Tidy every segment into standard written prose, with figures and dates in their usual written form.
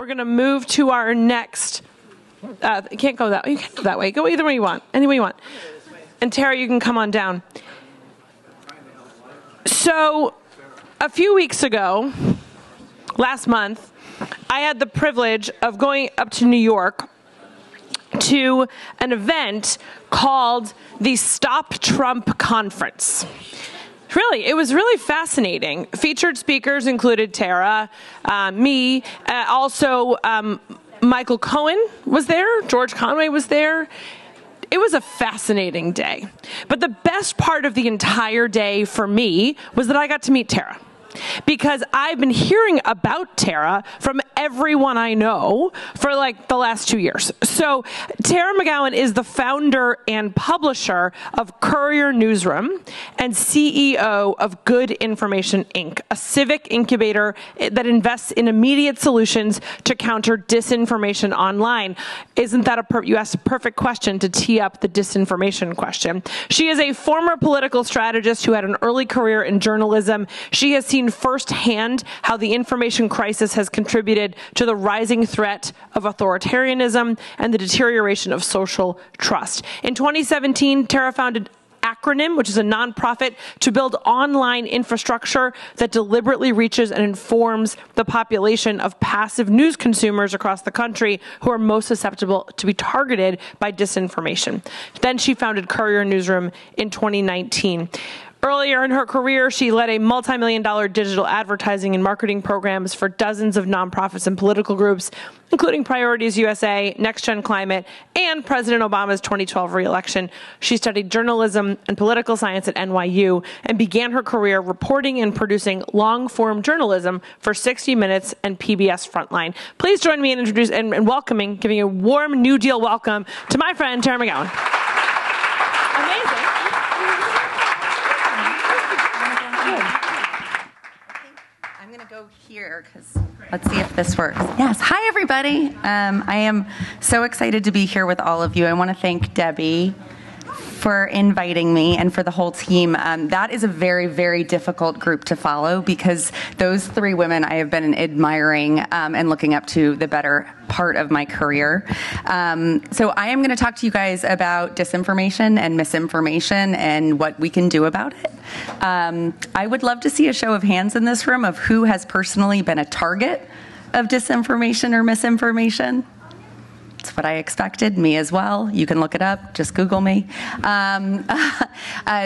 We're going to move to our next. You can't go that way. You can go that way. Go either way you want. Any way you want. And Tara, you can come on down. So, a few weeks ago, last month, I had the privilege of going up to New York to an event called the Stop Trump Conference. Really, it was really fascinating. Featured speakers included Tara, me, also Michael Cohen was there, George Conway was there. It was a fascinating day. But the best part of the entire day for me was that I got to meet Tara. Because I've been hearing about Tara from everyone I know for like the last 2 years. So Tara McGowan is the founder and publisher of Courier Newsroom and CEO of Good Information, Inc., a civic incubator that invests in immediate solutions to counter disinformation online. Isn't that you asked a perfect question to tee up the disinformation question. She is a former political strategist who had an early career in journalism. She has seen firsthand how the information crisis has contributed to the rising threat of authoritarianism and the deterioration of social trust. In 2017, Tara founded Acronym, which is a nonprofit to build online infrastructure that deliberately reaches and informs the population of passive news consumers across the country who are most susceptible to be targeted by disinformation. Then she founded Courier Newsroom in 2019. Earlier in her career, she led a multi-million-dollar digital advertising and marketing programs for dozens of nonprofits and political groups, including Priorities USA, Next Gen Climate, and President Obama's 2012 re-election. She studied journalism and political science at NYU and began her career reporting and producing long-form journalism for 60 Minutes and PBS Frontline. Please join me in introducing and welcoming, giving a warm New Deal welcome to my friend Tara McGowan. Amazing. I'm going to go here because let's see if this works. Yes. Hi, everybody. I am so excited to be here with all of you. I want to thank Debbie for inviting me and for the whole team. That is a very, very difficult group to follow because those three women I have been admiring and looking up to the better part of my career. So I am going to talk to you guys about disinformation and misinformation and what we can do about it. I would love to see a show of hands in this room of who has personally been a target of disinformation or misinformation. That's what I expected, me as well. You can look it up, just Google me.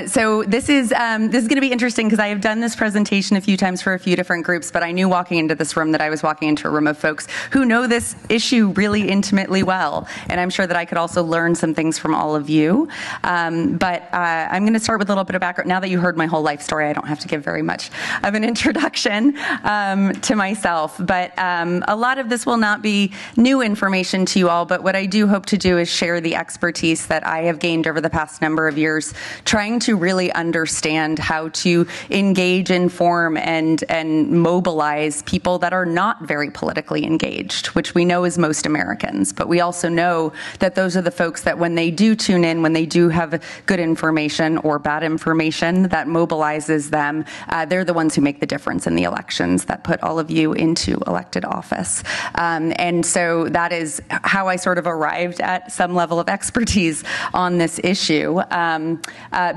So this is going to be interesting because I have done this presentation a few times for a few different groups, but I knew walking into this room that I was walking into a room of folks who know this issue really intimately well. And I'm sure that I could also learn some things from all of you. But I'm going to start with a little bit of background. Now that you heard my whole life story, I don't have to give very much of an introduction to myself. But a lot of this will not be new information to you all. But what I do hope to do is share the expertise that I have gained over the past number of years, trying to really understand how to engage, inform, and mobilize people that are not very politically engaged, which we know is most Americans. But we also know that those are the folks that when they do tune in, when they do have good information or bad information that mobilizes them, they're the ones who make the difference in the elections that put all of you into elected office. And so that is how I sort of arrived at some level of expertise on this issue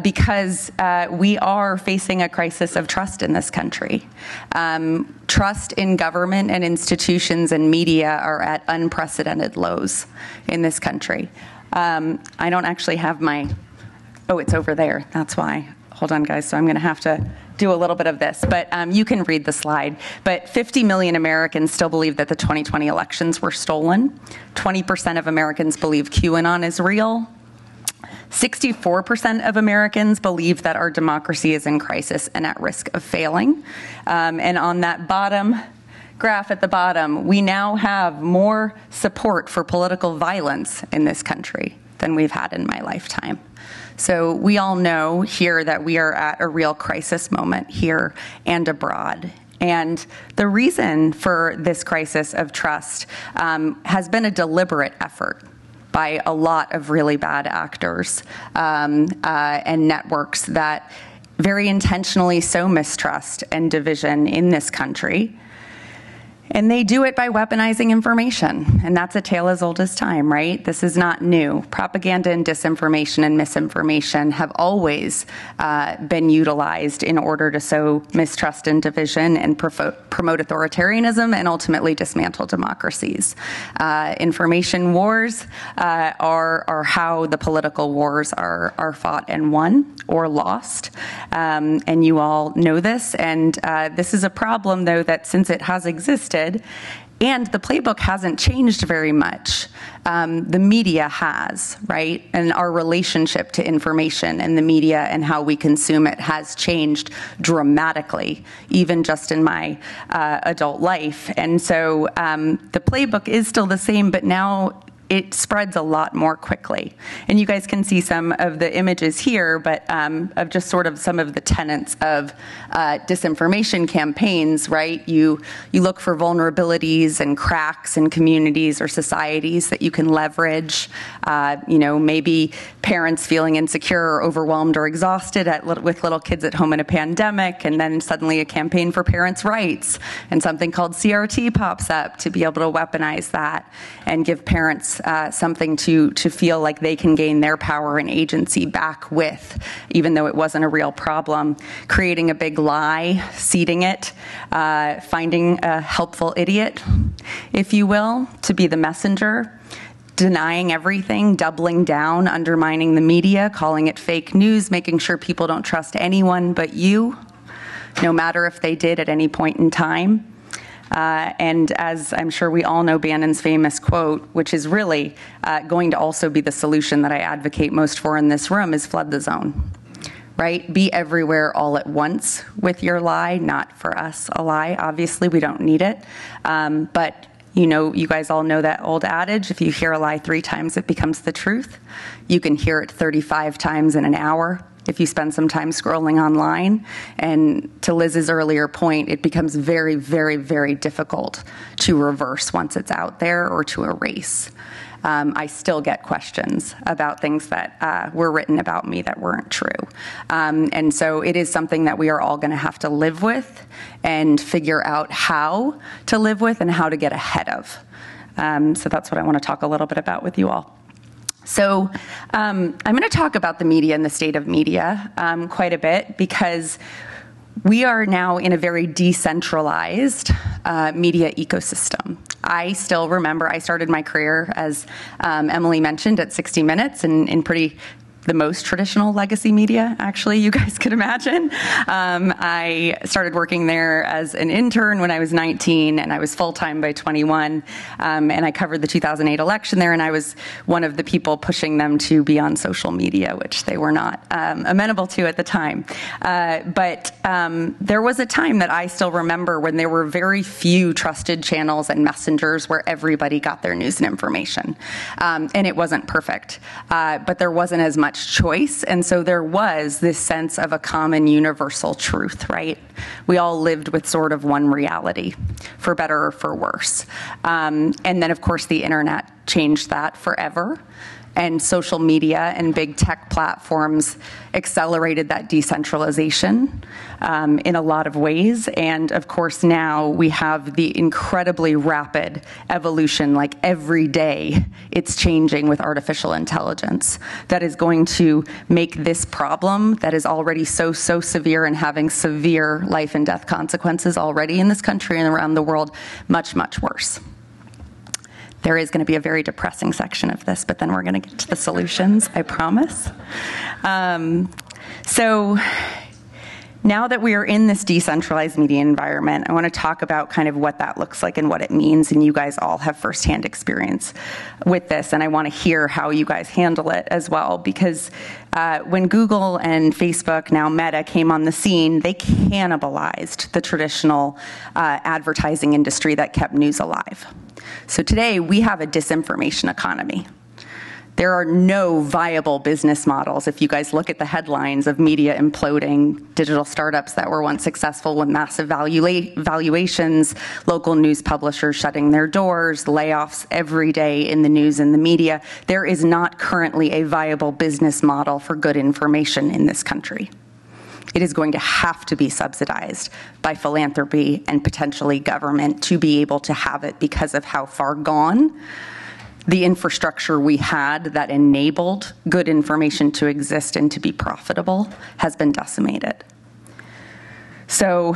because we are facing a crisis of trust in this country. Trust in government and institutions and media are at unprecedented lows in this country. I don't actually have my, oh, it's over there. That's why. Hold on, guys. So I'm going to have to do a little bit of this, but you can read the slide. But 50 million Americans still believe that the 2020 elections were stolen. 20% of Americans believe QAnon is real. 64% of Americans believe that our democracy is in crisis and at risk of failing. And on that bottom graph at the bottom, we now have more support for political violence in this country than we've had in my lifetime. So we all know here that we are at a real crisis moment here and abroad. And the reason for this crisis of trust has been a deliberate effort by a lot of really bad actors and networks that very intentionally sow mistrust and division in this country. And they do it by weaponizing information. And that's a tale as old as time, right? This is not new. Propaganda and disinformation and misinformation have always been utilized in order to sow mistrust and division and promote authoritarianism and ultimately dismantle democracies. Information wars are how the political wars are fought and won or lost. And you all know this. And this is a problem, though, that since it has existed, and the playbook hasn't changed very much. The media has, right? And our relationship to information and the media and how we consume it has changed dramatically, even just in my adult life. And so the playbook is still the same, but now it spreads a lot more quickly. And you guys can see some of the images here, but of just sort of some of the tenets of disinformation campaigns, right? You look for vulnerabilities and cracks in communities or societies that you can leverage. Maybe parents feeling insecure or overwhelmed or exhausted with little kids at home in a pandemic, and then suddenly a campaign for parents' rights and something called CRT pops up to be able to weaponize that and give parents something to feel like they can gain their power and agency back with, even though it wasn't a real problem. Creating a big lie, seeding it, finding a helpful idiot, if you will, to be the messenger, denying everything, doubling down, undermining the media, calling it fake news, making sure people don't trust anyone but you, no matter if they did at any point in time. And as I'm sure we all know Bannon's famous quote, which is really going to also be the solution that I advocate most for in this room, is flood the zone, right? Be everywhere all at once with your lie, not for us a lie. Obviously, we don't need it. But you guys all know that old adage, if you hear a lie 3 times, it becomes the truth. You can hear it 35 times in an hour if you spend some time scrolling online. And to Liz's earlier point, it becomes very, very, very difficult to reverse once it's out there or to erase. I still get questions about things that were written about me that weren't true. And so it is something that we are all going to have to live with and figure out how to live with and how to get ahead of. So that's what I want to talk a little bit about with you all. So I'm going to talk about the media and the state of media quite a bit because we are now in a very decentralized media ecosystem. I still remember I started my career, as Emily mentioned, at 60 Minutes in pretty the most traditional legacy media, actually, you guys could imagine. I started working there as an intern when I was 19, and I was full-time by 21, and I covered the 2008 election there, and I was one of the people pushing them to be on social media, which they were not amenable to at the time. But there was a time that I still remember when there were very few trusted channels and messengers where everybody got their news and information. And it wasn't perfect, but there wasn't as much choice, and so there was this sense of a common universal truth, right? We all lived with sort of one reality, for better or for worse. And then, of course, the internet changed that forever. And social media and big tech platforms accelerated that decentralization in a lot of ways. And of course, now we have the incredibly rapid evolution, like every day it's changing with artificial intelligence, that is going to make this problem that is already so severe and having severe life and death consequences already in this country and around the world much, much worse. There is going to be a very depressing section of this, but then we're going to get to the solutions, I promise. So now that we are in this decentralized media environment, I want to talk about kind of what that looks like and what it means, and you guys all have firsthand experience with this, and I want to hear how you guys handle it as well, because when Google and Facebook, now Meta, came on the scene, they cannibalized the traditional advertising industry that kept news alive. So today, we have a disinformation economy. There are no viable business models. If you guys look at the headlines of media imploding, digital startups that were once successful with massive valuations, local news publishers shutting their doors, layoffs every day in the news and the media, there is not currently a viable business model for good information in this country. It is going to have to be subsidized by philanthropy and potentially government to be able to have it, because of how far gone the infrastructure we had that enabled good information to exist and to be profitable has been decimated. So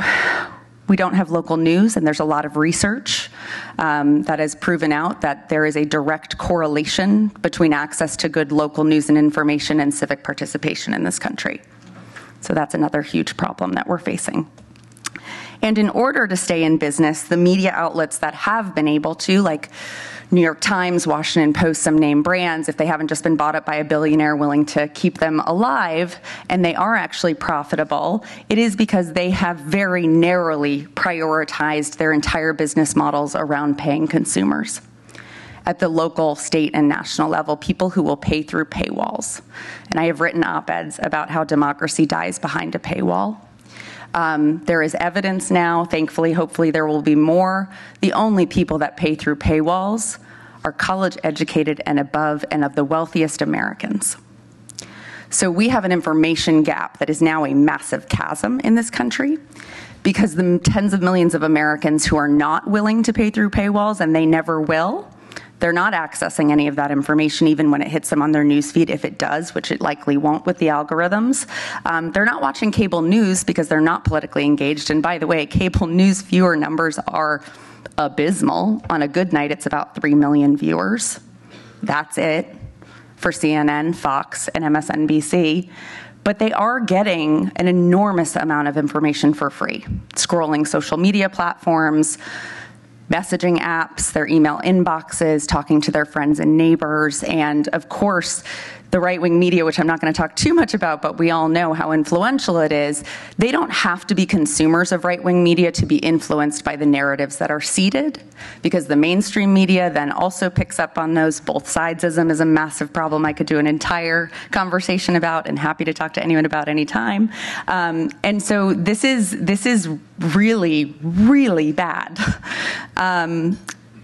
we don't have local news, and there's a lot of research that has proven out that there is a direct correlation between access to good local news and information and civic participation in this country. So that's another huge problem that we're facing. And in order to stay in business, the media outlets that have been able to, like New York Times, Washington Post, some name brands, if they haven't just been bought up by a billionaire willing to keep them alive, and they are actually profitable, it is because they have very narrowly prioritized their entire business models around paying consumers. At the local, state, and national level, people who will pay through paywalls. And I have written op-eds about how democracy dies behind a paywall. There is evidence now, thankfully, hopefully there will be more. The only people that pay through paywalls are college educated and above and of the wealthiest Americans. So we have an information gap that is now a massive chasm in this country, because the tens of millions of Americans who are not willing to pay through paywalls, and they never will, they're not accessing any of that information, even when it hits them on their newsfeed, if it does, which it likely won't with the algorithms. They're not watching cable news because they're not politically engaged. And by the way, cable news viewer numbers are abysmal. On a good night, it's about 3 million viewers. That's it for CNN, Fox, and MSNBC. But they are getting an enormous amount of information for free. Scrolling social media platforms, messaging apps, their email inboxes, talking to their friends and neighbors, and of course, the right-wing media, which I'm not going to talk too much about, but we all know how influential it is. They don't have to be consumers of right-wing media to be influenced by the narratives that are seeded, because the mainstream media then also picks up on those. Both sidesism is a massive problem I could do an entire conversation about, and happy to talk to anyone about anytime. And so this is really, really bad.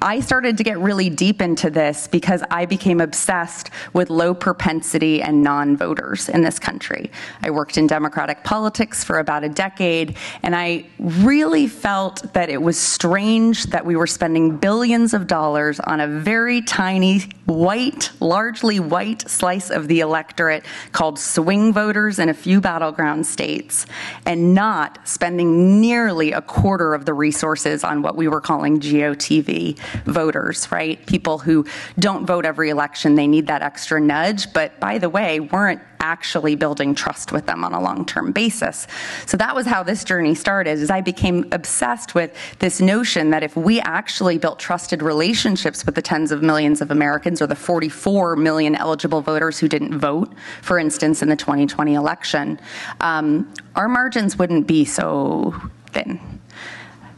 I started to get really deep into this because I became obsessed with low propensity and non-voters in this country. I worked in Democratic politics for about a decade, and I really felt that it was strange that we were spending billions of dollars on a very tiny, white, largely white slice of the electorate called swing voters in a few battleground states, and not spending nearly a quarter of the resources on what we were calling GOTV voters, right? People who don't vote every election, they need that extra nudge, but by the way, weren't actually building trust with them on a long-term basis. So that was how this journey started, is I became obsessed with this notion that if we actually built trusted relationships with the tens of millions of Americans, or the 44 million eligible voters who didn't vote, for instance, in the 2020 election, our margins wouldn't be so thin.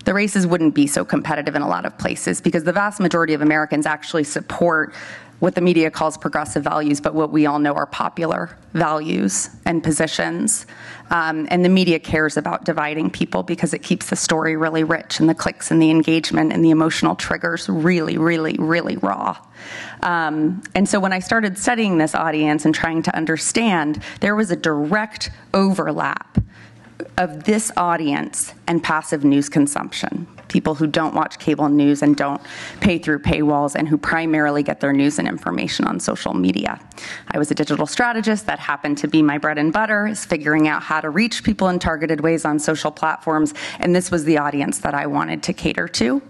The races wouldn't be so competitive in a lot of places, because the vast majority of Americans actually support what the media calls progressive values, but what we all know are popular values and positions. And the media cares about dividing people because it keeps the story really rich, and the clicks and the engagement and the emotional triggers really, really, really raw. And so when I started studying this audience and trying to understand, there was a direct overlap of this audience and passive news consumption. People who don't watch cable news and don't pay through paywalls, and who primarily get their news and information on social media. I was a digital strategist. That happened to be my bread and butter, is figuring out how to reach people in targeted ways on social platforms, and this was the audience that I wanted to cater to.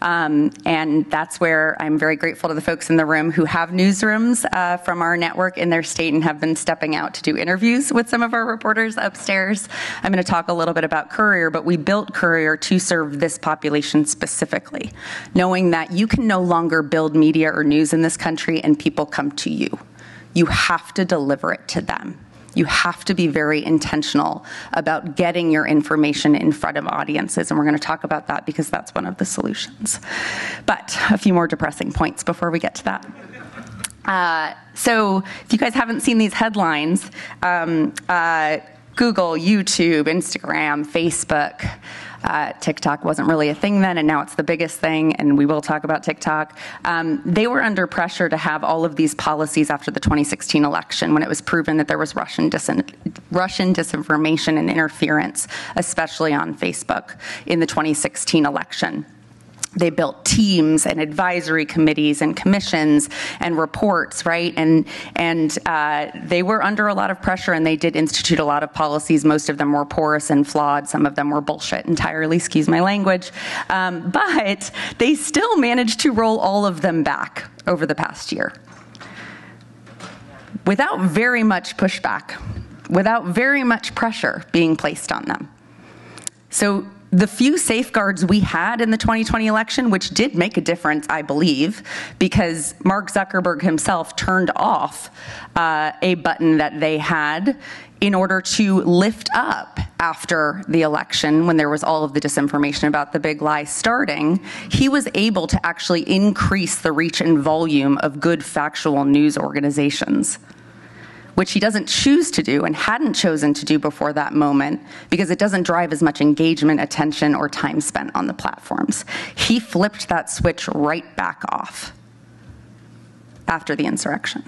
And that's where I'm very grateful to the folks in the room who have newsrooms from our network in their state and have been stepping out to do interviews with some of our reporters upstairs. I'm going to talk a little bit about Courier, but we built Courier to serve this population specifically, knowing that you can no longer build media or news in this country and people come to you. You have to deliver it to them. You have to be very intentional about getting your information in front of audiences, and we're going to talk about that because that's one of the solutions. But a few more depressing points before we get to that. So if you guys haven't seen these headlines, Google, YouTube, Instagram, Facebook, TikTok wasn't really a thing then, and now it's the biggest thing, and we will talk about TikTok. They were under pressure to have all of these policies after the 2016 election when it was proven that there was Russian disinformation and interference, especially on Facebook in the 2016 election. They built teams and advisory committees and commissions and reports, right? And they were under a lot of pressure, and they did institute a lot of policies. Most of them were porous and flawed. Some of them were bullshit entirely, excuse my language. But they still managed to roll all of them back over the past year without very much pushback, without very much pressure being placed on them. So the few safeguards we had in the 2020 election, which did make a difference, I believe, because Mark Zuckerberg himself turned off a button that they had in order to lift up after the election, when there was all of the disinformation about the big lie starting, he was able to actually increase the reach and volume of good factual news organizations, which he doesn't choose to do and hadn't chosen to do before that moment because it doesn't drive as much engagement, attention, or time spent on the platforms. He flipped that switch right back off after the insurrection.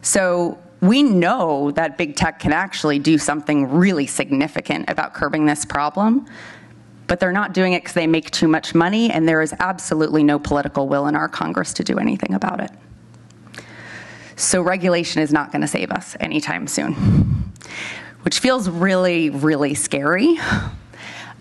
So we know that big tech can actually do something really significant about curbing this problem, but they're not doing it because they make too much money, and there is absolutely no political will in our Congress to do anything about it. So regulation is not going to save us anytime soon, which feels really, really scary.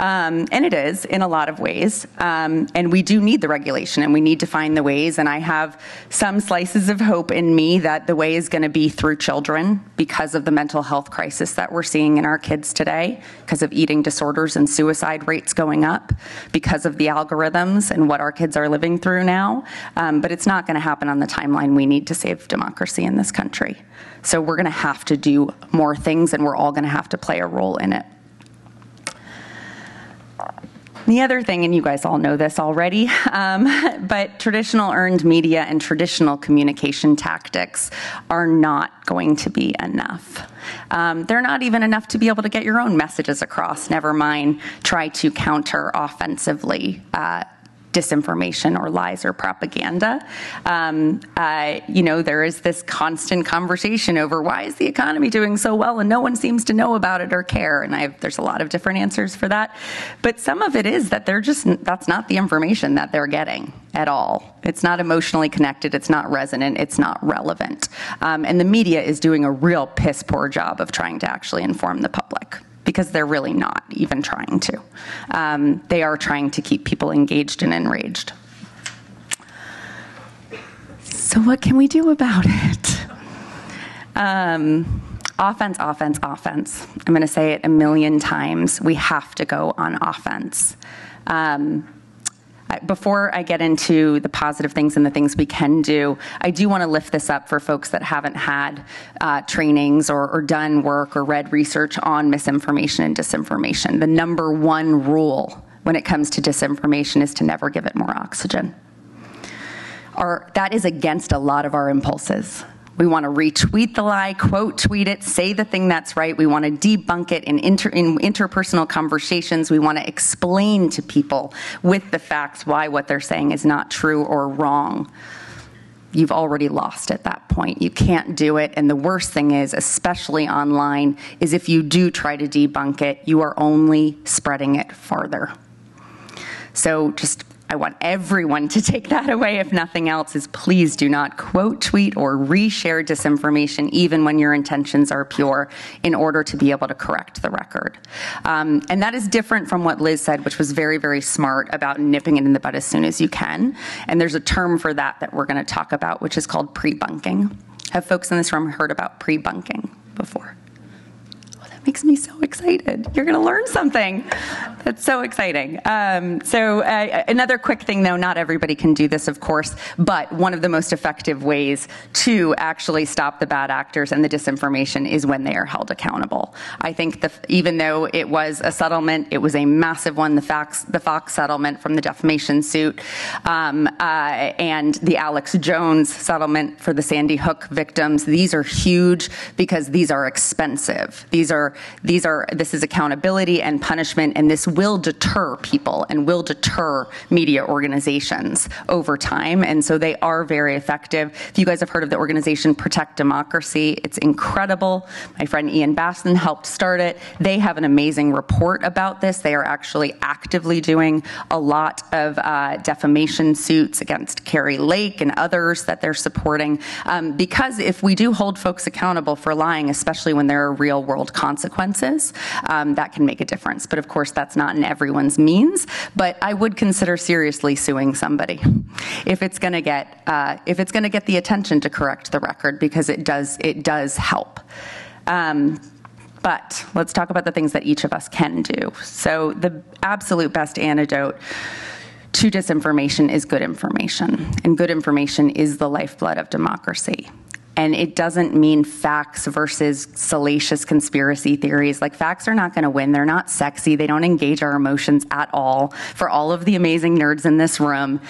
And it is in a lot of ways. And we do need the regulation, and we need to find the ways. And I have some slices of hope in me that the way is going to be through children because of the mental health crisis that we're seeing in our kids today, because of eating disorders and suicide rates going up, because of the algorithms and what our kids are living through now. But it's not going to happen on the timeline we need to save democracy in this country. So we're going to have to do more things, and we're all going to have to play a role in it. The other thing, and you guys all know this already, but traditional earned media and traditional communication tactics are not going to be enough. They're not even enough to be able to get your own messages across, never mind try to counter offensively disinformation or lies or propaganda. There is this constant conversation over why is the economy doing so well and no one seems to know about it or care. And there's a lot of different answers for that. But some of it is that that's not the information that they're getting at all. It's not emotionally connected. It's not resonant. It's not relevant. And the media is doing a real piss poor job of trying to actually inform the public, because they're really not even trying to. They are trying to keep people engaged and enraged. So what can we do about it? Offense, offense, offense. I'm going to say it a million times. We have to go on offense. Before I get into the positive things and the things we can do, I do want to lift this up for folks that haven't had trainings or done work or read research on misinformation and disinformation. The number one rule when it comes to disinformation is to never give it more oxygen. That is against a lot of our impulses. We want to retweet the lie, quote tweet it, say the thing that's right. We want to debunk it in interpersonal conversations. We want to explain to people with the facts why what they're saying is not true or wrong. You've already lost at that point. You can't do it. And the worst thing is, especially online, is if you do try to debunk it, you are only spreading it farther. So I want everyone to take that away, if nothing else, is please do not quote, tweet, or reshare disinformation, even when your intentions are pure, in order to be able to correct the record. And that is different from what Liz said, which was very, very smart about nipping it in the bud as soon as you can. And there's a term for that we're going to talk about, which is called pre-bunking. Have folks in this room heard about pre-bunking before? Makes me so excited. You're going to learn something. That's so exciting. Another quick thing, though, not everybody can do this, of course, but one of the most effective ways to actually stop the bad actors and the disinformation is when they are held accountable. I think even though it was a settlement, it was a massive one, the Fox settlement from the defamation suit, and the Alex Jones settlement for the Sandy Hook victims. These are huge because these are expensive. These are this is accountability and punishment, and this will deter people and will deter media organizations over time. And so they are very effective. If you guys have heard of the organization Protect Democracy, it's incredible. My friend Ian Basson helped start it. They have an amazing report about this. They are actually actively doing a lot of defamation suits against Carrie Lake and others that they're supporting. Because if we do hold folks accountable for lying, especially when there are real world consequences, that can make a difference. But of course, that's not in everyone's means. But I would consider seriously suing somebody if it's going to get the attention to correct the record, because it does help. But let's talk about the things that each of us can do. So the absolute best antidote to disinformation is good information. And good information is the lifeblood of democracy. And it doesn't mean facts versus salacious conspiracy theories. Like, facts are not going to win. They're not sexy. They don't engage our emotions at all. For all of the amazing nerds in this room,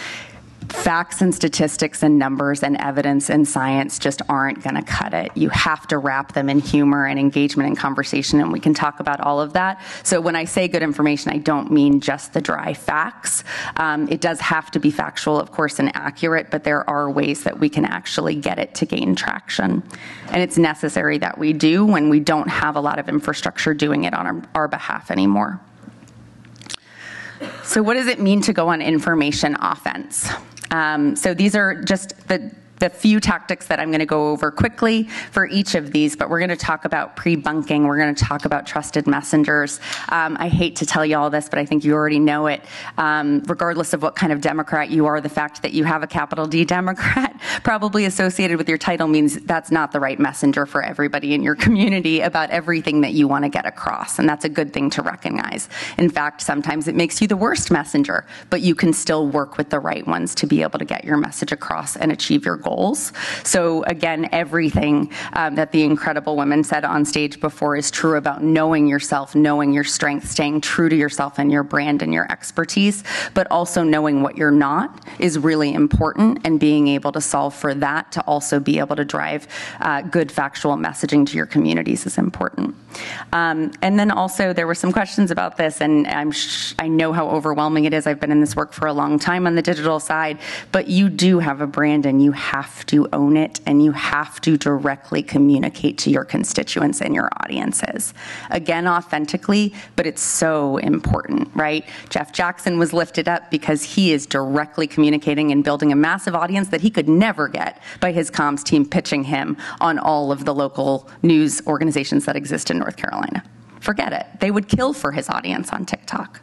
facts and statistics and numbers and evidence and science just aren't going to cut it. You have to wrap them in humor and engagement and conversation, and we can talk about all of that. So when I say good information, I don't mean just the dry facts. It does have to be factual, of course, and accurate, but there are ways that we can actually get it to gain traction. And it's necessary that we do when we don't have a lot of infrastructure doing it on our behalf anymore. So what does it mean to go on information offense? So these are just the few tactics that I'm going to go over quickly for each of these, but we're going to talk about pre-bunking. We're going to talk about trusted messengers. I hate to tell you all this, but I think you already know it. Regardless of what kind of Democrat you are, the fact that you have a capital D Democrat probably associated with your title means that's not the right messenger for everybody in your community about everything that you want to get across, and that's a good thing to recognize. In fact, sometimes it makes you the worst messenger, but you can still work with the right ones to be able to get your message across and achieve your goals. So again, everything that the incredible women said on stage before is true about knowing yourself, knowing your strengths, staying true to yourself and your brand and your expertise, but also knowing what you're not is really important, and being able to solve for that to also be able to drive good factual messaging to your communities is important. And then also there were some questions about this, and I know how overwhelming it is. I've been in this work for a long time on the digital side, but you do have a brand and you have to own it, and you have to directly communicate to your constituents and your audiences. Again, authentically, but it's so important, right? Jeff Jackson was lifted up because he is directly communicating and building a massive audience that he could never get by his comms team pitching him on all of the local news organizations that exist in North Carolina. Forget it. They would kill for his audience on TikTok.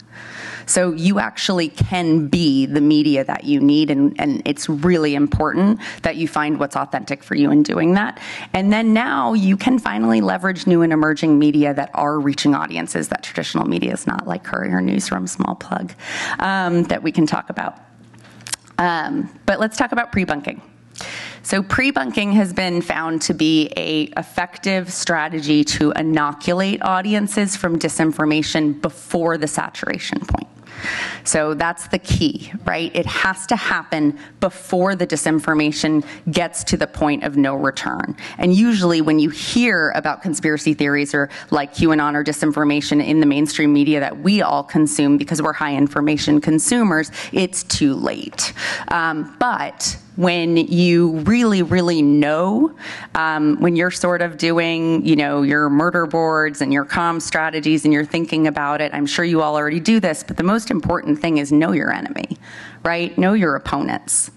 So you actually can be the media that you need, and it's really important that you find what's authentic for you in doing that. And then now you can finally leverage new and emerging media that are reaching audiences that traditional media is not, like Courier, Newsroom, small plug, that we can talk about. But let's talk about pre-bunking. So pre-bunking has been found to be an effective strategy to inoculate audiences from disinformation before the saturation point. So that's the key, right? It has to happen before the disinformation gets to the point of no return. And usually when you hear about conspiracy theories or like QAnon or disinformation in the mainstream media that we all consume because we're high information consumers, it's too late. But when you really, really know, when you're sort of doing, your murder boards and your comm strategies and you're thinking about it, I'm sure you all already do this, but the most important thing is know your enemy, right? Know your opponents.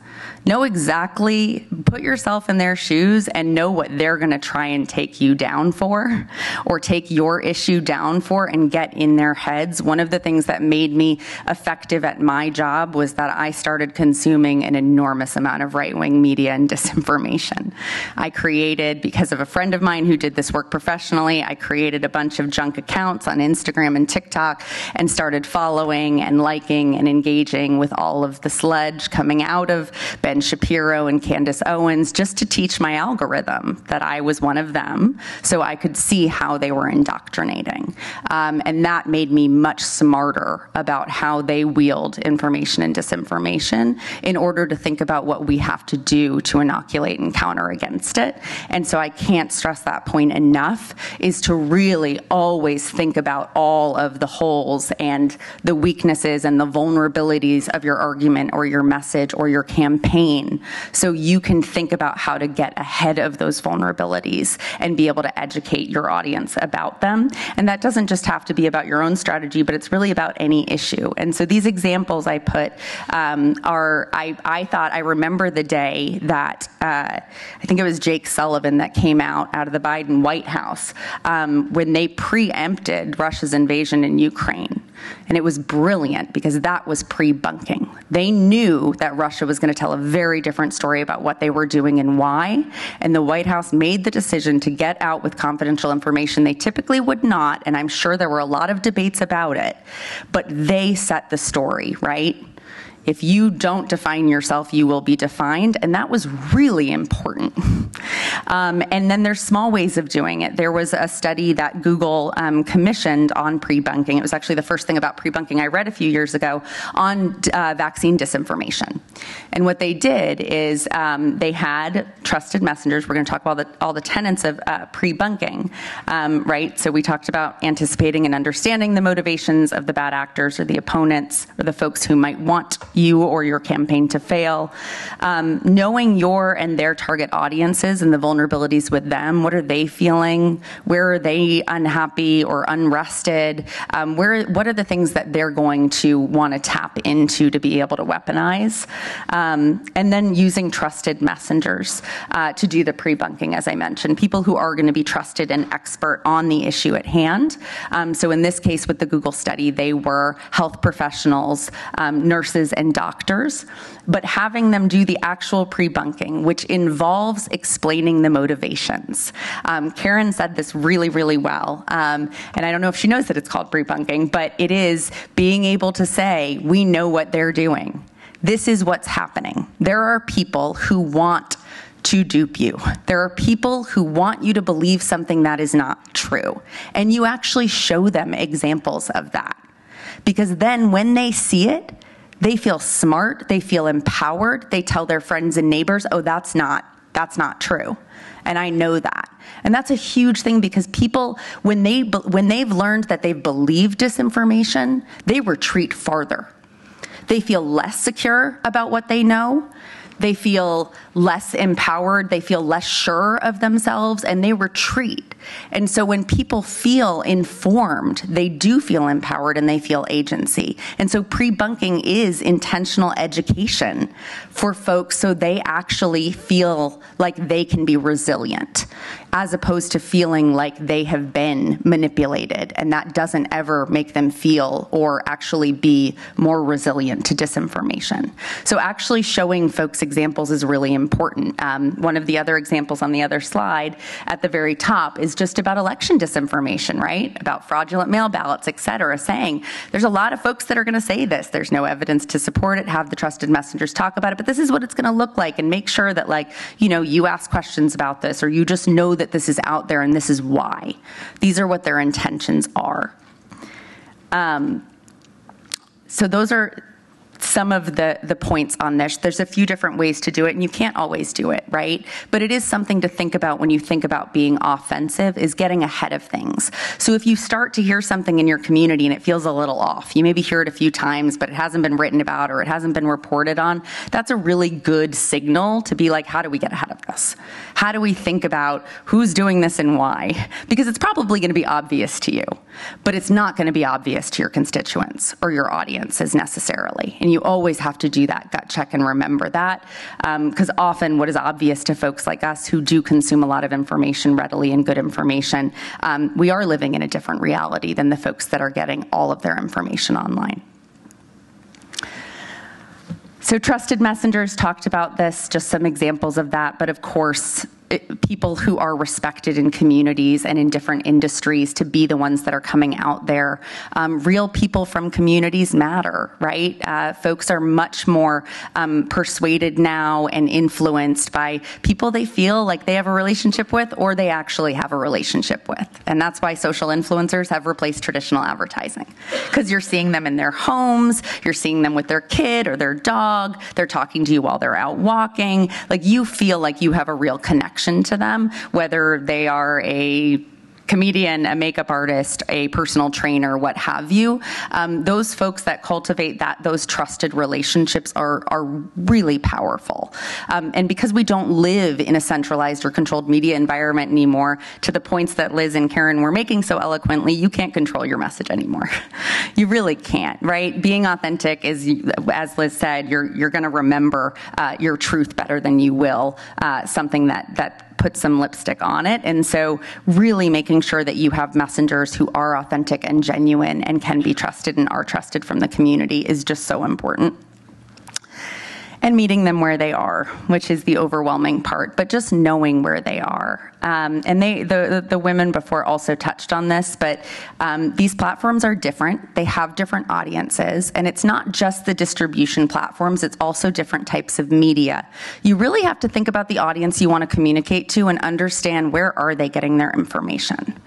Know exactly, put yourself in their shoes and know what they're going to try and take you down for, or take your issue down for, and get in their heads. One of the things that made me effective at my job was that I started consuming an enormous amount of right-wing media and disinformation. I created, because of a friend of mine who did this work professionally, I created a bunch of junk accounts on Instagram and TikTok and started following and liking and engaging with all of the sludge coming out of Ben Shapiro and Candace Owens, just to teach my algorithm that I was one of them, so I could see how they were indoctrinating. And that made me much smarter about how they wield information and disinformation in order to think about what we have to do to inoculate and counter against it. And so I can't stress that point enough, is to really always think about all of the holes and the weaknesses and the vulnerabilities of your argument or your message or your campaign, so you can think about how to get ahead of those vulnerabilities and be able to educate your audience about them. And that doesn't just have to be about your own strategy, but it's really about any issue. And so these examples I put I thought, I remember the day that I think it was Jake Sullivan that came out of the Biden White House when they preempted Russia's invasion in Ukraine. And it was brilliant because that was pre-bunking. They knew that Russia was going to tell a very different story about what they were doing and why. And the White House made the decision to get out with confidential information they typically would not. And I'm sure there were a lot of debates about it. But they set the story, right? If you don't define yourself, you will be defined. And that was really important. And then there's small ways of doing it. There was a study that Google commissioned on pre-bunking. It was actually the first thing about pre-bunking I read a few years ago on vaccine disinformation. And what they did is they had trusted messengers. We're going to talk about all the tenets of pre-bunking, right? So we talked about anticipating and understanding the motivations of the bad actors or the opponents or the folks who might want you or your campaign to fail, knowing your and their target audiences and the vulnerabilities with them. What are they feeling? Where are they unhappy or unrested? What are the things that they're going to want to tap into to be able to weaponize? And then using trusted messengers to do the pre-bunking, as I mentioned, people who are going to be trusted and expert on the issue at hand. So in this case, with the Google study, they were health professionals, nurses, and doctors, but having them do the actual pre-bunking, which involves explaining the motivations. Karen said this really, really well, and I don't know if she knows that it's called pre-bunking, but it is being able to say, we know what they're doing. This is what's happening. There are people who want to dupe you. There are people who want you to believe something that is not true. And you actually show them examples of that. Because then when they see it, they feel smart, they feel empowered, they tell their friends and neighbors, oh, that's not true. And I know that. And that's a huge thing, because people, when they've learned that they've believed disinformation, they retreat farther. They feel less secure about what they know. They feel less empowered, they feel less sure of themselves, and they retreat. And so when people feel informed, they do feel empowered and they feel agency. And so pre-bunking is intentional education for folks so they actually feel like they can be resilient, as opposed to feeling like they have been manipulated, and that doesn't ever make them feel or actually be more resilient to disinformation. So actually showing folks examples is really important. One of the other examples on the other slide at the very top is just about election disinformation, right? About fraudulent mail ballots, et cetera, saying there's a lot of folks that are going to say this. There's no evidence to support it. Have the trusted messengers talk about it, but this is what it's going to look like, and make sure that, like, you know, you ask questions about this, or you just know that this is out there and this is why. These are what their intentions are. So those are some of the points on this. There's a few different ways to do it, and you can't always do it, right? But it is something to think about when you think about being offensive, is getting ahead of things. So if you start to hear something in your community and it feels a little off, you maybe hear it a few times, but it hasn't been written about or it hasn't been reported on, that's a really good signal to be like, how do we get ahead of this? How do we think about who's doing this and why? Because it's probably going to be obvious to you, but it's not going to be obvious to your constituents or your audiences necessarily. And you always have to do that gut check and remember that, because often what is obvious to folks like us who do consume a lot of information readily and good information, we are living in a different reality than the folks that are getting all of their information online. So trusted messengers, talked about this, just some examples of that, but of course, people who are respected in communities and in different industries to be the ones that are coming out there. Real people from communities matter, right? Folks are much more persuaded now and influenced by people they feel like they have a relationship with or they actually have a relationship with. And that's why social influencers have replaced traditional advertising. Because you're seeing them in their homes, you're seeing them with their kid or their dog, they're talking to you while they're out walking. Like, you feel like you have a real connection to them, whether they are a comedian, a makeup artist, a personal trainer, what have you. Those folks that cultivate those trusted relationships are really powerful. And because we don't live in a centralized or controlled media environment anymore, to the points that Liz and Karen were making so eloquently, you can't control your message anymore. You really can't, right? Being authentic is, as Liz said, you're going to remember your truth better than you will something that put some lipstick on it. And so really making sure that you have messengers who are authentic and genuine and can be trusted and are trusted from the community is just so important. And meeting them where they are, which is the overwhelming part, but just knowing where they are. And the women before also touched on this, but these platforms are different. They have different audiences, and it's not just the distribution platforms, it's also different types of media. You really have to think about the audience you want to communicate to and understand where are they getting their information.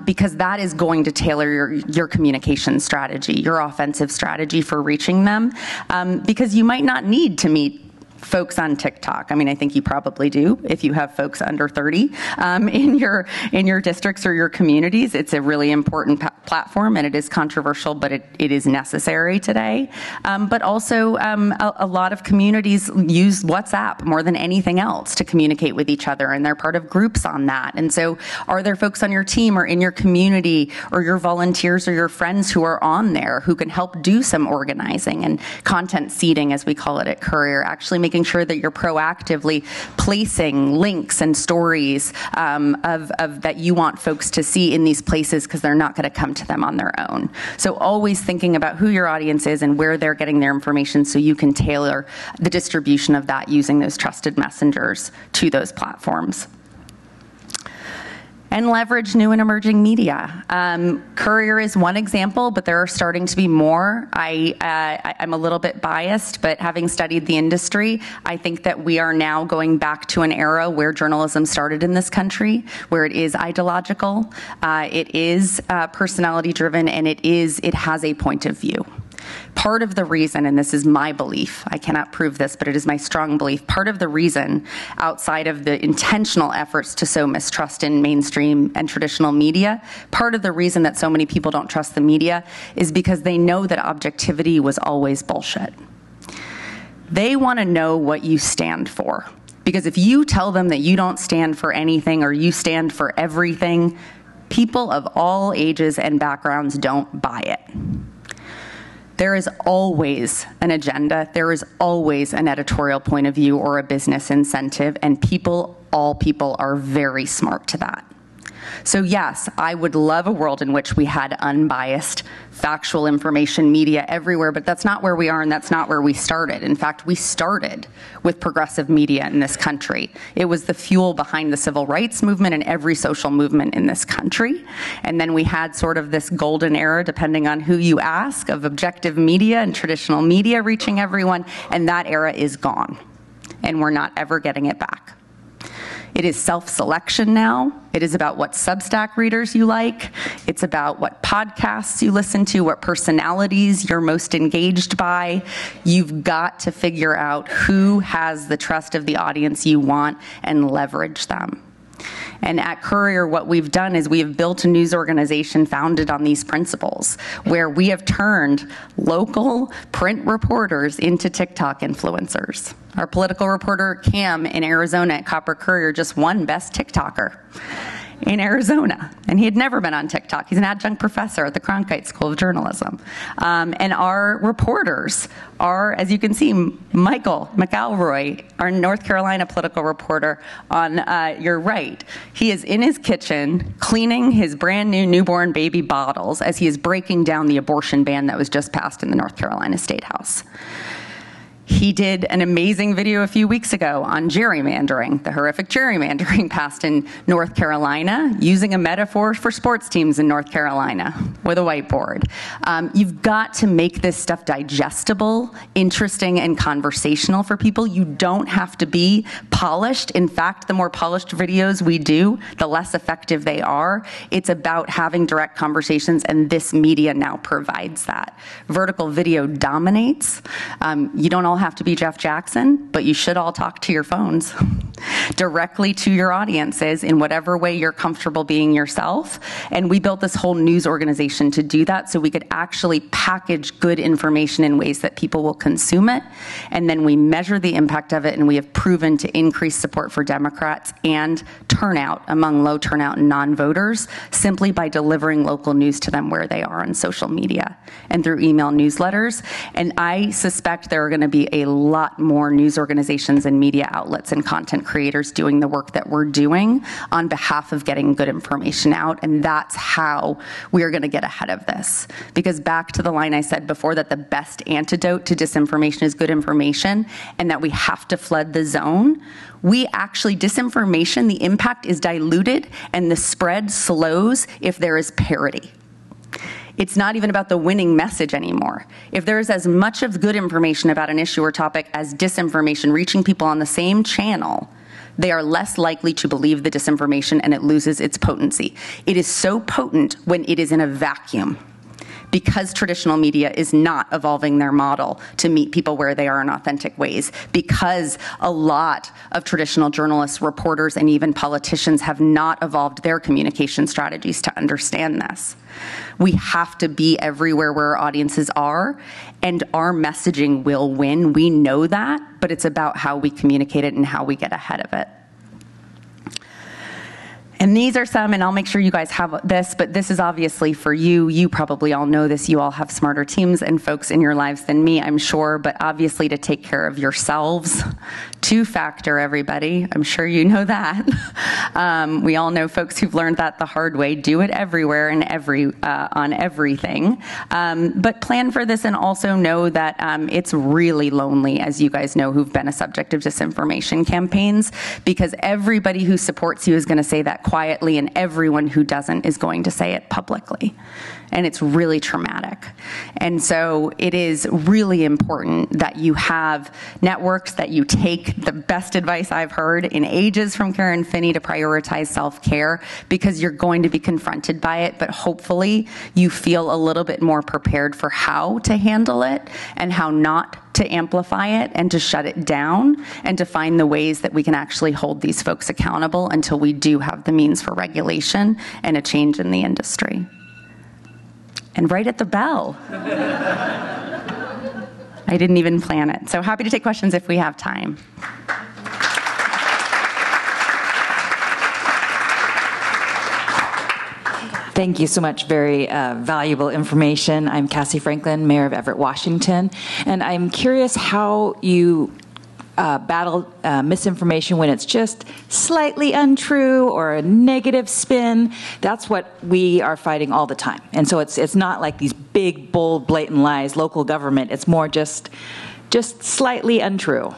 Because that is going to tailor your communication strategy, your offensive strategy for reaching them. Because you might not need to meet folks on TikTok. I mean, I think you probably do if you have folks under 30 in your districts or your communities. It's a really important platform, and it is controversial, but it is necessary today. But also, a lot of communities use WhatsApp more than anything else to communicate with each other, and they're part of groups on that. And so, are there folks on your team or in your community or your volunteers or your friends who are on there who can help do some organizing and content seeding, as we call it at Courier, actually making sure that you're proactively placing links and stories of that you want folks to see in these places, because they're not going to come to them on their own. So always thinking about who your audience is and where they're getting their information, so you can tailor the distribution of that using those trusted messengers to those platforms. And leverage new and emerging media. Courier is one example, but there are starting to be more. I'm a little bit biased, but having studied the industry, I think that we are now going back to an era where journalism started in this country, where it is ideological, it is personality driven, and it has a point of view. Part of the reason, and this is my belief, I cannot prove this, but it is my strong belief, part of the reason, outside of the intentional efforts to sow mistrust in mainstream and traditional media, part of the reason that so many people don't trust the media is because they know that objectivity was always bullshit. They want to know what you stand for. Because if you tell them that you don't stand for anything or you stand for everything, people of all ages and backgrounds don't buy it. There is always an agenda. There is always an editorial point of view or a business incentive, and all people are very smart to that. So yes, I would love a world in which we had unbiased, factual information media everywhere, but that's not where we are, and that's not where we started. In fact, we started with progressive media in this country. It was the fuel behind the civil rights movement and every social movement in this country. And then we had sort of this golden era, depending on who you ask, of objective media and traditional media reaching everyone, and that era is gone. And we're not ever getting it back. It is self-selection now. It is about what Substack readers you like. It's about what podcasts you listen to, what personalities you're most engaged by. You've got to figure out who has the trust of the audience you want and leverage them. And at Courier, what we've done is we have built a news organization founded on these principles, where we have turned local print reporters into TikTok influencers. Our political reporter, Cam, in Arizona at Copper Courier, just won Best TikToker in Arizona. And he had never been on TikTok. He's an adjunct professor at the Cronkite School of Journalism. And our reporters are, as you can see, Michael McElroy, our North Carolina political reporter on your right. He is in his kitchen cleaning his brand new newborn baby bottles as he is breaking down the abortion ban that was just passed in the North Carolina State House. He did an amazing video a few weeks ago on gerrymandering, the horrific gerrymandering passed in North Carolina, using a metaphor for sports teams in North Carolina with a whiteboard. You've got to make this stuff digestible, interesting, and conversational for people. You don't have to be polished. In fact, the more polished videos we do, the less effective they are. It's about having direct conversations, and this media now provides that. Vertical video dominates. You don't all have to be Jeff Jackson, but you should all talk to your phones directly to your audiences in whatever way you're comfortable being yourself. And we built this whole news organization to do that so we could actually package good information in ways that people will consume it. And then we measure the impact of it, and we have proven to increase support for Democrats and turnout among low turnout and non-voters simply by delivering local news to them where they are on social media and through email newsletters. And I suspect there are going to be a lot more news organizations and media outlets and content creators doing the work that we're doing on behalf of getting good information out. And that's how we're going to get ahead of this. Because back to the line I said before, that the best antidote to disinformation is good information, and that we have to flood the zone. We actually, disinformation, the impact is diluted and the spread slows if there is parity. It's not even about the winning message anymore. If there's as much of good information about an issue or topic as disinformation reaching people on the same channel, they are less likely to believe the disinformation, and it loses its potency. It is so potent when it is in a vacuum, because traditional media is not evolving their model to meet people where they are in authentic ways, because a lot of traditional journalists, reporters, and even politicians have not evolved their communication strategies to understand this. We have to be everywhere where our audiences are, and our messaging will win. We know that, but it's about how we communicate it and how we get ahead of it. And these are some, and I'll make sure you guys have this, but this is obviously for you. You probably all know this. You all have smarter teams and folks in your lives than me, I'm sure, but obviously to take care of yourselves. Two-factor, everybody. I'm sure you know that. We all know folks who've learned that the hard way. Do it everywhere and on everything. But plan for this, and also know that it's really lonely, as you guys know who've been a subject of disinformation campaigns, because everybody who supports you is going to say that quietly, and everyone who doesn't is going to say it publicly. And it's really traumatic. And so it is really important that you have networks, that you take the best advice I've heard in ages from Karen Finney to prioritize self-care, because you're going to be confronted by it, but hopefully you feel a little bit more prepared for how to handle it and how not to amplify it and to shut it down, and to find the ways that we can actually hold these folks accountable until we do have the means for regulation and a change in the industry. And right at the bell. I didn't even plan it. So happy to take questions if we have time. Thank you so much. Very valuable information. I'm Cassie Franklin, Mayor of Everett, Washington, and I'm curious how you battle misinformation when it's just slightly untrue or a negative spin. That's what we are fighting all the time. And so it's not like these big, bold, blatant lies, local government. It's more just slightly untrue.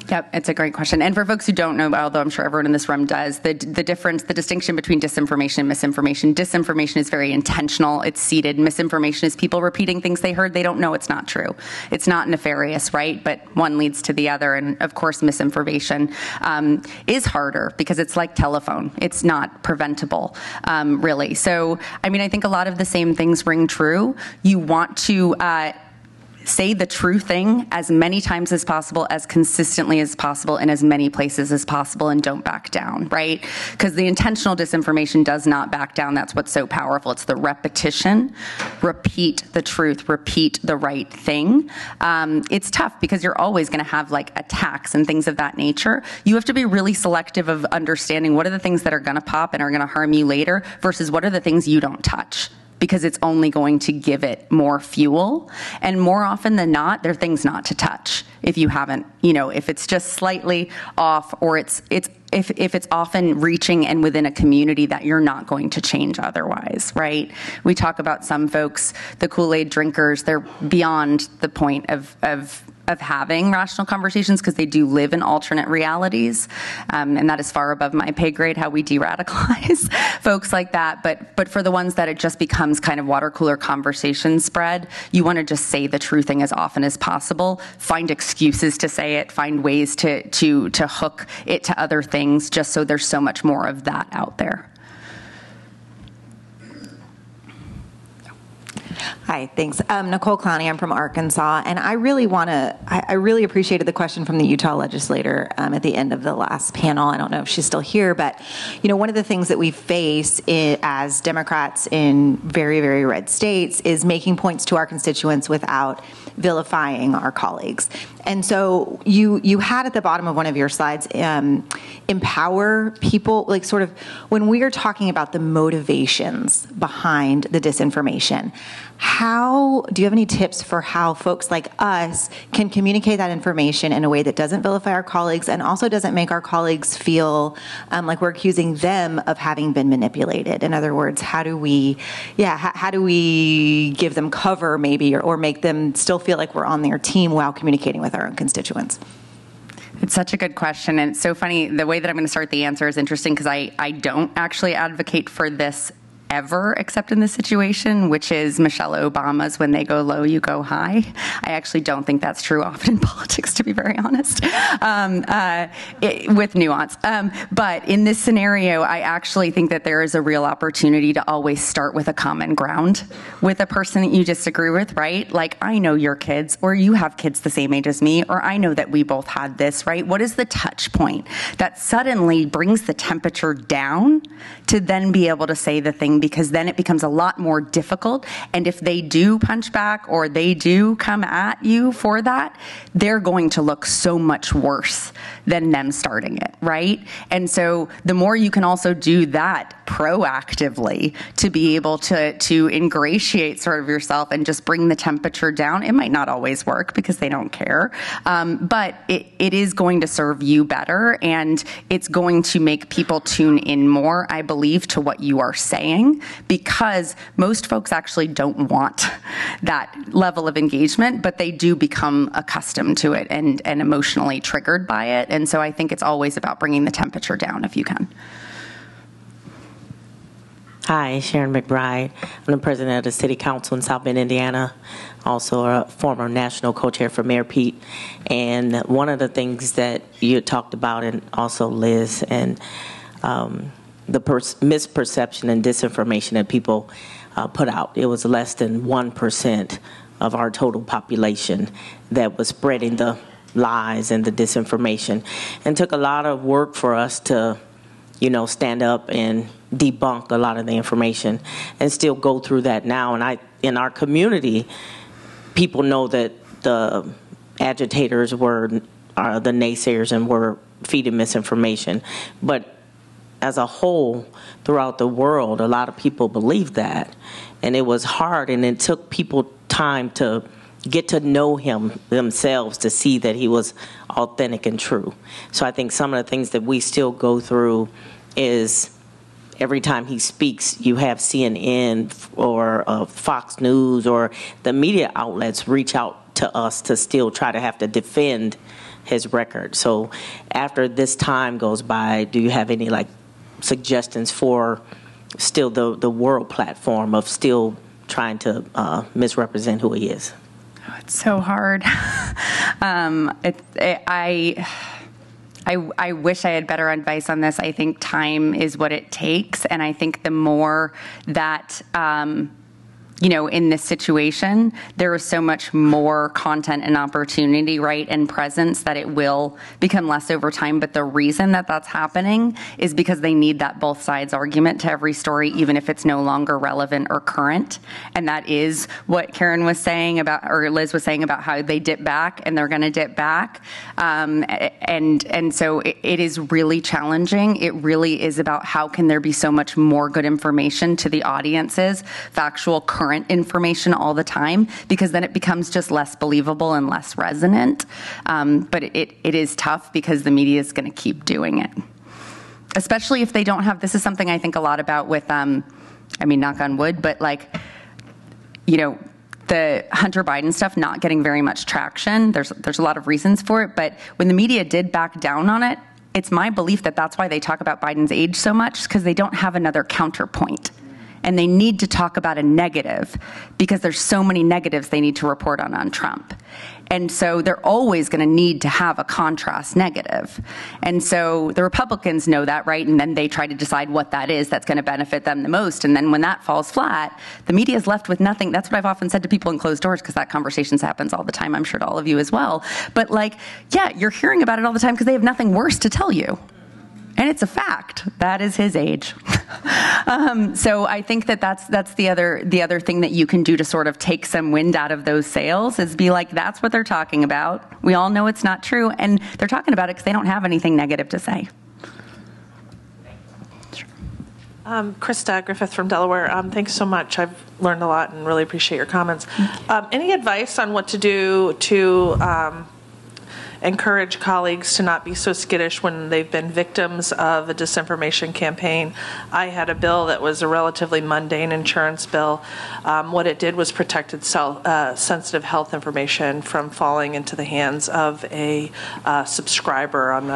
Yep, it's a great question. And for folks who don't know, although I'm sure everyone in this room does, the distinction between disinformation and misinformation. Disinformation is very intentional. It's seeded. Misinformation is people repeating things they heard. They don't know it's not true. It's not nefarious, right? But one leads to the other. And of course, misinformation is harder because it's like telephone. It's not preventable, really. So, I mean, I think a lot of the same things ring true. You want to say the true thing as many times as possible, as consistently as possible, in as many places as possible, and don't back down, right? Because the intentional disinformation does not back down. That's what's so powerful. It's the repetition. Repeat the truth. Repeat the right thing. It's tough because you're always going to have like attacks and things of that nature. You have to be really selective of understanding what are the things that are going to pop and are going to harm you later versus what are the things you don't touch, because it's only going to give it more fuel. And more often than not, they're things not to touch. If you haven't, if it's just slightly off, or if it's often reaching and within a community that you're not going to change otherwise, right? We talk about some folks, the Kool-Aid drinkers, they're beyond the point of of having rational conversations because they do live in alternate realities. And that is far above my pay grade, how we de-radicalize folks like that. But for the ones that it just becomes kind of water cooler conversation spread, you want to just say the true thing as often as possible, find excuses to say it, find ways to hook it to other things, just so there's so much more of that out there. Hi, thanks. Nicole Clowney, I'm from Arkansas, and I really appreciated the question from the Utah legislator at the end of the last panel. I don't know if she's still here, but one of the things that we face as Democrats in very, very red states is making points to our constituents without vilifying our colleagues. And so you had at the bottom of one of your slides, empower people, like sort of when we are talking about the motivations behind the disinformation, do you have any tips for how folks like us can communicate that information in a way that doesn't vilify our colleagues and also doesn't make our colleagues feel like we're accusing them of having been manipulated? In other words, how do we give them cover maybe or make them still feel like we're on their team while communicating with our own constituents? It's such a good question, and it's so funny. The way that I'm going to start the answer is interesting because I don't actually advocate for this ever, except in this situation, which is Michelle Obama's "when they go low, you go high." I actually don't think that's true often in politics, to be very honest, with nuance. But in this scenario, I actually think that there is a real opportunity to always start with a common ground with a person that you disagree with, right? Like, I know your kids, or you have kids the same age as me, or I know that we both had this, right? What is the touch point that suddenly brings the temperature down to then be able to say the thing? Because then it becomes a lot more difficult. And if they do punch back or they do come at you for that, they're going to look so much worse than them starting it, right? And so the more you can also do that proactively to be able to ingratiate sort of yourself and just bring the temperature down, it might not always work because they don't care, but it is going to serve you better, and it's going to make people tune in more, I believe, to what you are saying, because most folks actually don't want that level of engagement, but they do become accustomed to it and emotionally triggered by it. And so I think it's always about bringing the temperature down if you can. Hi, Sharon McBride. I'm the president of the City Council in South Bend, Indiana, also a former national co-chair for Mayor Pete. And one of the things that you talked about, and also Liz, and the misperception and disinformation that people put out. It was less than 1% of our total population that was spreading the lies and the disinformation. And took a lot of work for us to, stand up and debunk a lot of the information, and still go through that now. And in our community, people know that the agitators were the naysayers and were feeding misinformation. But as a whole, throughout the world, a lot of people believed that. And it was hard, and it took people time to get to know him themselves to see that he was authentic and true. So I think some of the things that we still go through is every time he speaks, you have CNN or Fox News or the media outlets reach out to us to still try to have to defend his record. So after this time goes by, do you have any suggestions for still the world platform of still trying to misrepresent who he is? Oh, it's so hard. I wish I had better advice on this. I think time is what it takes, and I think the more that in this situation, there is so much more content and opportunity, right, and presence that it will become less over time. But the reason that that's happening is because they need that both sides argument to every story, even if it's no longer relevant or current. And that is what Karen was saying about, or Liz was saying about how they dip back and they're going to dip back. And so it is really challenging. It really is about how can there be so much more good information to the audiences, factual, current information all the time, because then it becomes just less believable and less resonant. But it is tough because the media is going to keep doing it, especially if they don't have, this is something I think a lot about with, knock on wood, but the Hunter Biden stuff not getting very much traction. There's a lot of reasons for it, but when the media did back down on it, it's my belief that that's why they talk about Biden's age so much, because they don't have another counterpoint. And they need to talk about a negative because there's so many negatives they need to report on Trump. And so they're always going to need to have a contrast negative. And so the Republicans know that, right? And then they try to decide what that is that's going to benefit them the most. And then when that falls flat, the media is left with nothing. That's what I've often said to people in closed doors, because that conversation happens all the time, I'm sure to all of you as well. But like, yeah, you're hearing about it all the time because they have nothing worse to tell you. And it's a fact. That is his age. So I think that's the other thing that you can do to sort of take some wind out of those sails is be like, that's what they're talking about. We all know it's not true. And they're talking about it because they don't have anything negative to say. Krista Griffith from Delaware. Thanks so much. I've learned a lot and really appreciate your comments. Any advice on what to do to encourage colleagues to not be so skittish when they've been victims of a disinformation campaign? I had a bill that was a relatively mundane insurance bill. What it did was protected sensitive health information from falling into the hands of a subscriber on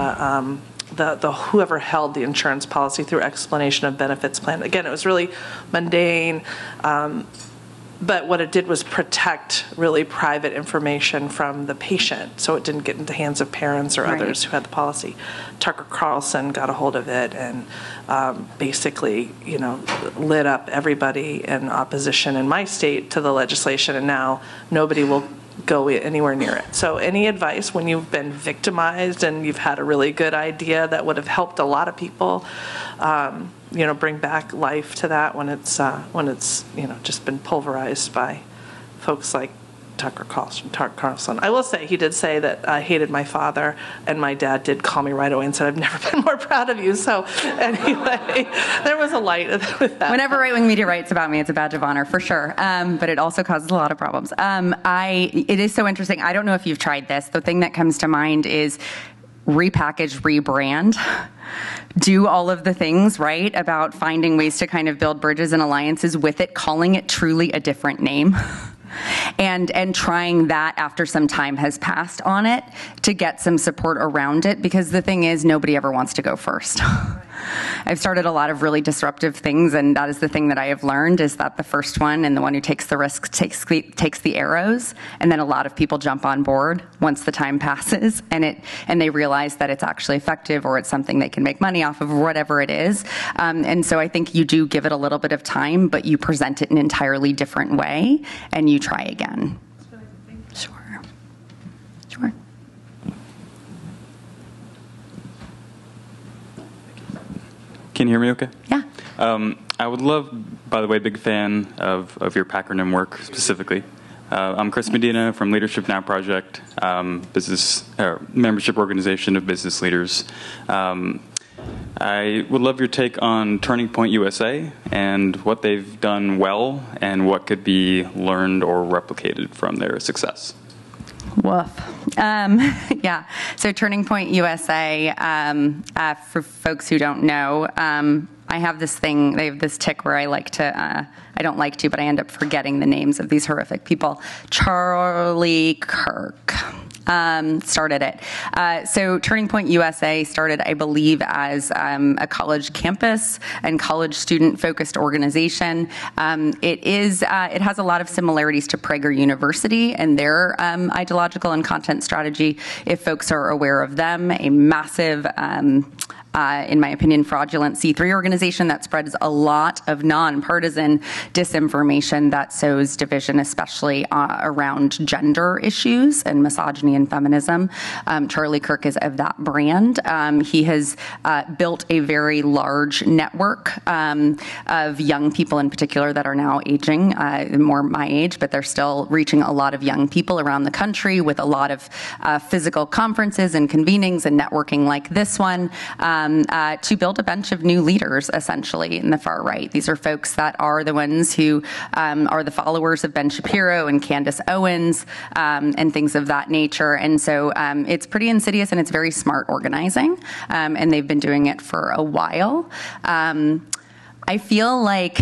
the whoever held the insurance policy through explanation of benefits plan. Again, it was really mundane. But what it did was protect really private information from the patient, so it didn't get into the hands of parents or others who had the policy. Tucker Carlson got a hold of it and basically, lit up everybody in opposition in my state to the legislation, and now nobody will go anywhere near it. So any advice when you've been victimized and you've had a really good idea that would have helped a lot of people, bring back life to that when it's just been pulverized by folks like Tucker Carlson. I will say he did say that I hated my father, and my dad did call me right away and said, "I've never been more proud of you." So anyway, there was a light with that. Whenever right-wing media writes about me, it's a badge of honor for sure. But it also causes a lot of problems. It is so interesting. I don't know if you've tried this. The thing that comes to mind is repackage, rebrand. Do all of the things, right, about finding ways to kind of build bridges and alliances with it, calling it truly a different name. And trying that after some time has passed on it to get some support around it, because the thing is, nobody ever wants to go first. I've started a lot of really disruptive things, and that is the thing that I have learned, is that the first one and the one who takes the risk takes the arrows, and then a lot of people jump on board once the time passes and they realize that it's actually effective, or it's something they can make money off of, or whatever it is. And so I think you do give it a little bit of time, but you present it in an entirely different way, and you try again. Sure. Can you hear me okay? Yeah. I would love, by the way, big fan of your Packernym work specifically. I'm Chris Medina from Leadership Now Project, business membership organization of business leaders. I would love your take on Turning Point USA and what they've done well and what could be learned or replicated from their success. Woof. Yeah. So Turning Point USA, for folks who don't know, I have this thing, they have this tick where I end up forgetting the names of these horrific people. Charlie Kirk started it. So Turning Point USA started, I believe, as a college campus and college student-focused organization. It has a lot of similarities to Prager University and their ideological and content strategy, if folks are aware of them. A massive, in my opinion, fraudulent C3 organization that spreads a lot of nonpartisan disinformation that sows division, especially around gender issues and misogyny and feminism. Charlie Kirk is of that brand. He has built a very large network of young people in particular that are now aging, more my age, but they're still reaching a lot of young people around the country with a lot of physical conferences and convenings and networking like this one. To build a bunch of new leaders, essentially, in the far right. These are folks that are the ones who are the followers of Ben Shapiro and Candace Owens and things of that nature. And so it's pretty insidious, and it's very smart organizing, and they've been doing it for a while. I feel like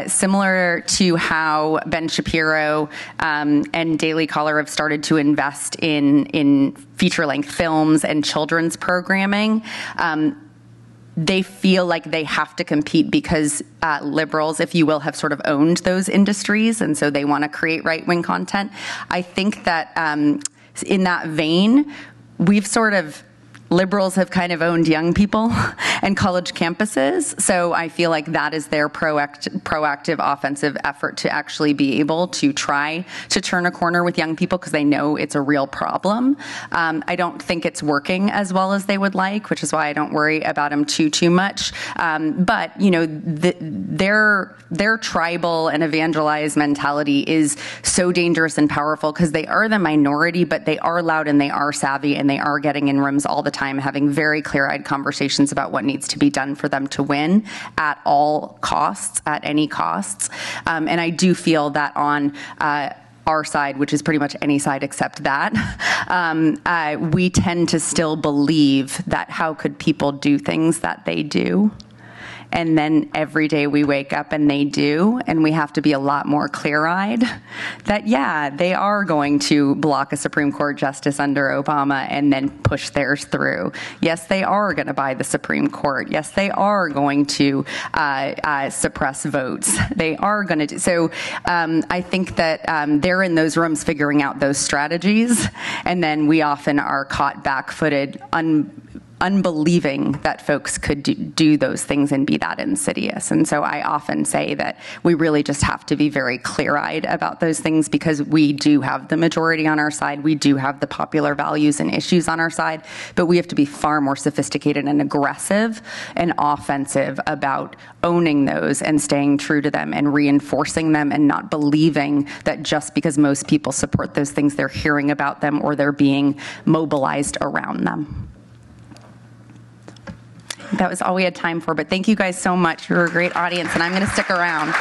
similar to how Ben Shapiro and Daily Caller have started to invest in feature-length films and children's programming, they feel like they have to compete because liberals, if you will, have sort of owned those industries, and so they want to create right-wing content. I think that in that vein, liberals have kind of owned young people and college campuses, so I feel like that is their proactive offensive effort to actually be able to try to turn a corner with young people because they know it's a real problem. I don't think it's working as well as they would like, which is why I don't worry about them too much. But their tribal and evangelized mentality is so dangerous and powerful because they are the minority, but they are loud and they are savvy and they are getting in rooms all the time, having very clear-eyed conversations about what needs to be done for them to win at all costs, at any costs. And I do feel that on our side, which is pretty much any side except that, we tend to still believe that how could people do things that they do? And then every day we wake up and they do, and we have to be a lot more clear-eyed that, yeah, they are going to block a Supreme Court justice under Obama and then push theirs through. Yes, they are going to buy the Supreme Court. Yes, they are going to suppress votes. They are going to do so. I think that they're in those rooms figuring out those strategies, and then we often are caught back-footed, unbelieving that folks could do those things and be that insidious. And so I often say that we really just have to be very clear-eyed about those things because we do have the majority on our side. We do have the popular values and issues on our side, but we have to be far more sophisticated and aggressive and offensive about owning those and staying true to them and reinforcing them and not believing that just because most people support those things, they're hearing about them or they're being mobilized around them. That was all we had time for, but thank you guys so much. You're a great audience, and I'm going to stick around.